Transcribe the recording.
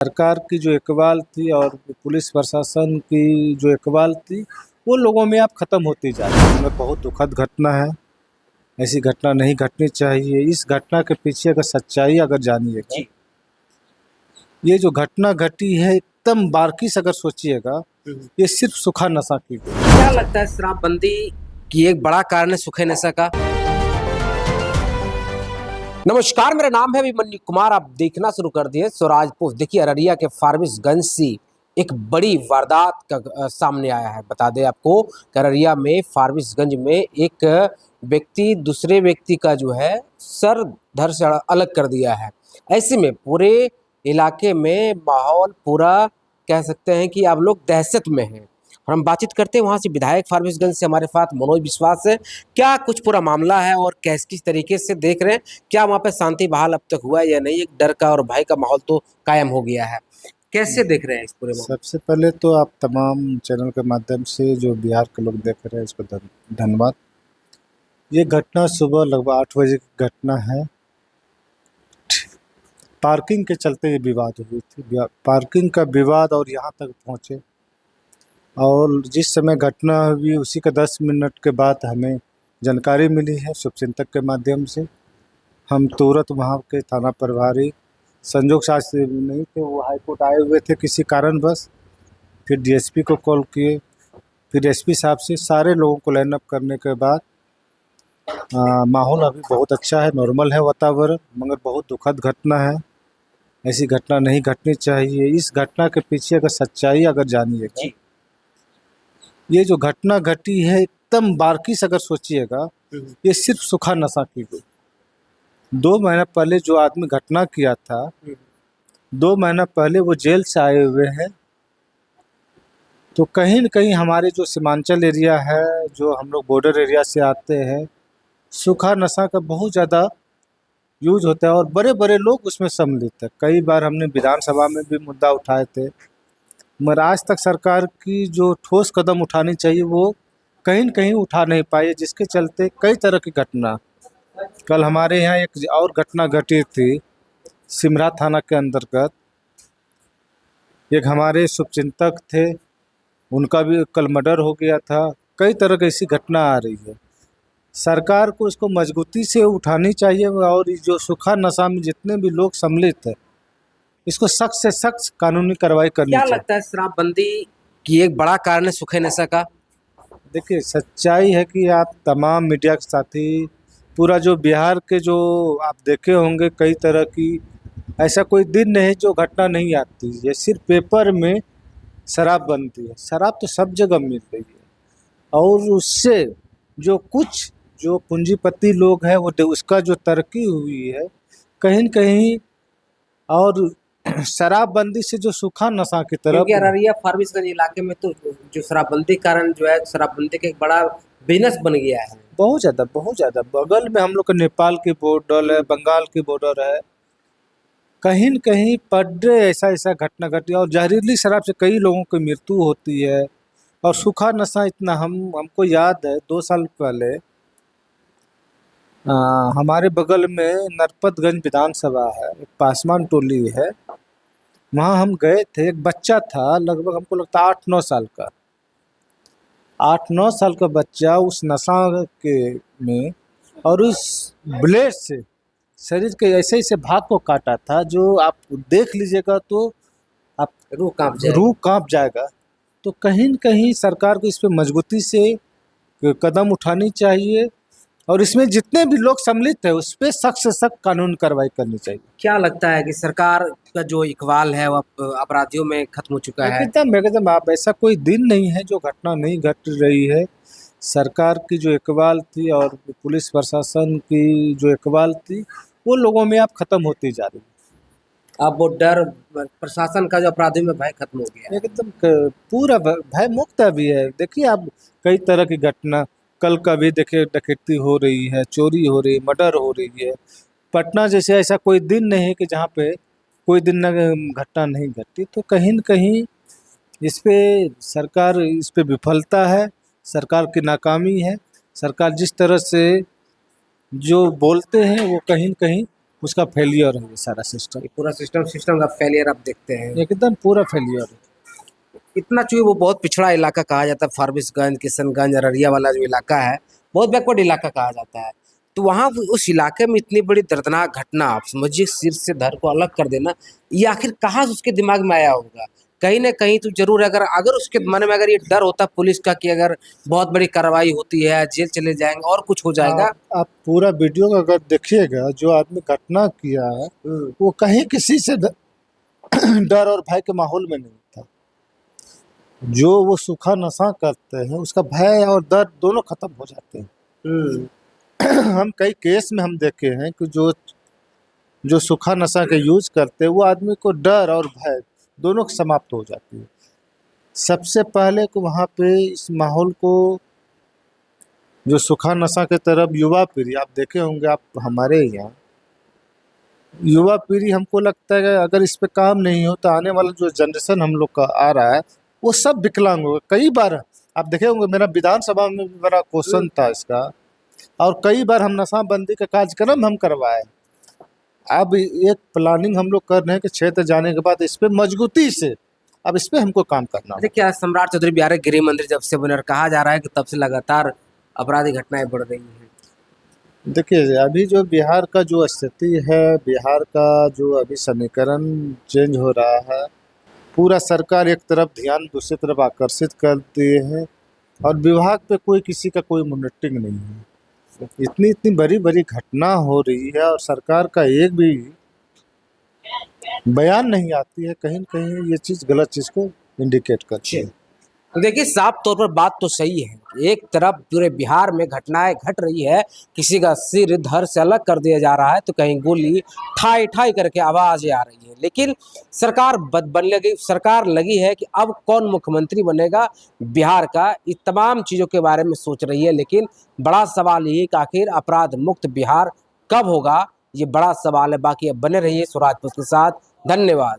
सरकार की जो इकबाल थी और पुलिस प्रशासन की जो इकबाल थी, वो लोगों में अब खत्म होती जा रही है। बहुत दुखद घटना है, ऐसी घटना नहीं घटनी चाहिए। इस घटना के पीछे अगर सच्चाई जानिएगा, ये जो घटना घटी है एकदम बारीकी से अगर सोचिएगा, ये सिर्फ सूखा नशा की वजह। क्या लगता है शराबबंदी की एक बड़ा कारण है सूखे नशा का? नमस्कार, मेरा नाम है अभिमन्यु कुमार। आप देखना शुरू कर दिए स्वराज पोस्ट। देखिए, अररिया के फारबिसगंज से एक बड़ी वारदात का सामने आया है। बता दें आपको, अररिया में फारबिसगंज में एक व्यक्ति दूसरे व्यक्ति का जो है सर धड़ से अलग कर दिया है। ऐसे में पूरे इलाके में माहौल पूरा कह सकते हैं कि आप लोग दहशत में हैं। और हम बातचीत करते हैं वहाँ से विधायक फारबिसगंज से हमारे साथ मनोज विश्वास है। क्या कुछ पूरा मामला है और किस तरीके से देख रहे हैं, क्या वहाँ पे शांति बहाल अब तक हुआ है या नहीं? एक डर का और भय का माहौल तो कायम हो गया है। कैसे देख रहे हैं इस पूरे मामले? सबसे पहले तो आप तमाम चैनल के माध्यम से जो बिहार के लोग देख रहे हैं, इसको धन्यवाद। ये घटना सुबह लगभग 8 बजे की घटना है। पार्किंग के चलते ये विवाद हुई थी। पार्किंग का विवाद और यहाँ तक पहुँचे, और जिस समय घटना हुई उसी के 10 मिनट के बाद हमें जानकारी मिली है शुभचिंतक के माध्यम से। हम तुरंत वहाँ के थाना प्रभारी संजोग शास्त्री नहीं थे, वो हाईकोर्ट आए हुए थे किसी कारणवश। फिर डीएसपी को कॉल किए, फिर एसपी साहब से, सारे लोगों को लाइन अप करने के बाद माहौल अभी बहुत अच्छा है, नॉर्मल है वातावरण। मगर बहुत दुखद घटना है, ऐसी घटना नहीं घटनी चाहिए। इस घटना के पीछे अगर सच्चाई जानिएगा, ये जो घटना घटी है एकदम बारीकी से अगर सोचिएगा, ये सिर्फ सूखा नशा की गई। 2 महीना पहले जो आदमी घटना किया था, 2 महीना पहले वो जेल से आए हुए हैं। तो कहीं न कहीं हमारे जो सीमांचल एरिया है, जो हम लोग बॉर्डर एरिया से आते हैं, सूखा नशा का बहुत ज़्यादा यूज होता है और बड़े बड़े लोग उसमें सम्मिलित है। कई बार हमने विधानसभा में भी मुद्दा उठाए थे, मगर आज तक सरकार की जो ठोस कदम उठानी चाहिए वो कहीं न कहीं उठा नहीं पाई, जिसके चलते कई तरह की घटना। कल हमारे यहाँ एक और घटना घटी थी सिमरा थाना के अंतर्गत। एक हमारे शुभचिंतक थे, उनका भी कल मर्डर हो गया था। कई तरह की ऐसी घटना आ रही है। सरकार को इसको मजबूती से उठानी चाहिए, और जो सूखा नशा में जितने भी लोग सम्मिलित है, इसको सख्त से सख्त कानूनी कार्रवाई करनी क्या चाहिए। लगता है शराबबंदी की एक बड़ा कारण है सूखे नशा का? देखिए, सच्चाई है कि आप तमाम मीडिया के साथी, पूरा जो बिहार के जो आप देखे होंगे, कई तरह की ऐसा कोई दिन नहीं जो घटना नहीं आती। ये सिर्फ पेपर में शराब बनती है, शराब तो सब जगह मिल रही है। और उससे जो कुछ जो पूंजीपति लोग हैं, वो उसका जो तरक्की हुई है कहीं न कहीं, और शराबबंदी से जो सूखा नशा की तरफ। क्योंकि अररिया फारबिसगंज इलाके में तो जो शराबबंदी कारण जो है शराबबंदी का एक बड़ा बिजनेस बन गया है। बहुत ज़्यादा बगल में हम लोग का नेपाल की बॉर्डर है, बंगाल की बॉर्डर है। कहीं न कहीं पर डे ऐसा घटना घटी, और जहरीली शराब से कई लोगों की मृत्यु होती है। और सूखा नशा इतना, हमको याद है 2 साल पहले हमारे बगल में नरपतगंज विधानसभा है, एक पासवान टोली है, वहाँ हम गए थे। एक बच्चा था, लगभग हमको लगता है 8-9 साल का। 8-9 साल का बच्चा उस नशा के में, और उस ब्लेड से शरीर के ऐसे भाग को काटा था, जो आप देख लीजिएगा तो आप रूह कांप जाएगा। तो कहीं न कहीं सरकार को इस पे मजबूती से कदम उठानी चाहिए, और इसमें जितने भी लोग सम्मिलित है उस पे सख्त से सख्त कानूनी कार्रवाई करनी चाहिए। क्या लगता है कि सरकार का जो इकबाल है वो अब अपराधियों में खत्म हो चुका है? एकदम आप, ऐसा कोई दिन नहीं है जो घटना नहीं घट रही है। सरकार की जो इकबाल थी और पुलिस प्रशासन की जो इकबाल थी, वो लोगों में अब खत्म होती जा रही है। अब वो डर, प्रशासन का जो अपराधियों में भय खत्म हो गया है। एकदम पूरा भय मुक्त अभी है। देखिए, आप कई तरह की घटना, कल का भी देखिए, डकैती हो रही है, चोरी हो रही है, मर्डर हो रही है। पटना जैसे ऐसा कोई दिन नहीं है कि जहाँ पे कोई दिन न घटना नहीं घटती। तो कहीं न कहीं इस पे सरकार, इस पे विफलता है, सरकार की नाकामी है। सरकार जिस तरह से जो बोलते हैं वो कहीं न कहीं उसका फेलियर है ये सारा सिस्टम, ये पूरा सिस्टम का फेलियर आप देखते हैं। एकदम पूरा फेलियर है। इतना चूँकि वो बहुत पिछड़ा इलाका कहा जाता है, फारबिसगंज, किशनगंज, अररिया वाला जो इलाका है, बहुत बैकवर्ड इलाका कहा जाता है। तो वहाँ उस इलाके में इतनी बड़ी दर्दनाक घटना, आप समझिए सिर से धड़ को अलग कर देना, ये आखिर कहाँ से उसके दिमाग में आया होगा? कहीं न कहीं तो ज़रूर अगर अगर उसके मन में अगर ये डर होता पुलिस का कि अगर बहुत बड़ी कार्रवाई होती है, जेल चले जाएँगे और कुछ हो जाएगा। आप पूरा वीडियो अगर देखिएगा, जो आदमी घटना किया है वो कहीं किसी से डर और भय के माहौल में नहीं था। जो वो सूखा नशा करते हैं उसका भय और डर दोनों खत्म हो जाते हैं। हम कई केस में हम देखे हैं कि जो सूखा नशा के यूज करते हैं वो आदमी को डर और भय दोनों समाप्त हो जाती है। सबसे पहले को वहाँ पे इस माहौल को, जो सूखा नशा के तरफ युवा पीढ़ी, आप देखे होंगे आप हमारे यहाँ युवा पीढ़ी, हमको लगता है कि अगर इस पे काम नहीं हो तो आने वाला जो जनरेशन हम लोग का आ रहा है वो सब विकलांग होगा। कई बार आप देखे होंगे, मेरा विधानसभा में भी बड़ा क्वेश्चन था इसका, और कई बार हम नशाबंदी का कार्यक्रम हम करवाए। अब एक प्लानिंग हम लोग कर रहे हैं कि क्षेत्र जाने के बाद इस पे मजबूती से अब इस पे हमको काम करना है। देखिए, आज सम्राट चौधरी बिहार के गृह मंत्री जब से बने और कहा जा रहा है कि तब से लगातार आपराधिक घटनाएं बढ़ रही हैं। देखिए, अभी जो बिहार का जो स्थिति है, बिहार का जो अभी समीकरण चेंज हो रहा है, पूरा सरकार एक तरफ ध्यान दूसरी तरफ आकर्षित कर दिए हैं और विभाग पे कोई किसी का कोई मॉनिटरिंग नहीं है। इतनी बड़ी बड़ी घटना हो रही है और सरकार का एक भी बयान नहीं आती है। कहीं न कहीं ये चीज़ गलत चीज़ को इंडिकेट करती है। तो देखिए, साफ तौर पर बात तो सही है, एक तरफ पूरे बिहार में घटनाएं घट रही है, किसी का सिर धड़ से अलग कर दिया जा रहा है, तो कहीं गोली ठाई ठाई करके आवाज़ें आ रही है। लेकिन सरकार लगी है कि अब कौन मुख्यमंत्री बनेगा बिहार का, इस तमाम चीज़ों के बारे में सोच रही है। लेकिन बड़ा सवाल ये कि आखिर अपराध मुक्त बिहार कब होगा, ये बड़ा सवाल है। बाकी अब बने रहिए स्वराज पोस्ट के साथ। धन्यवाद।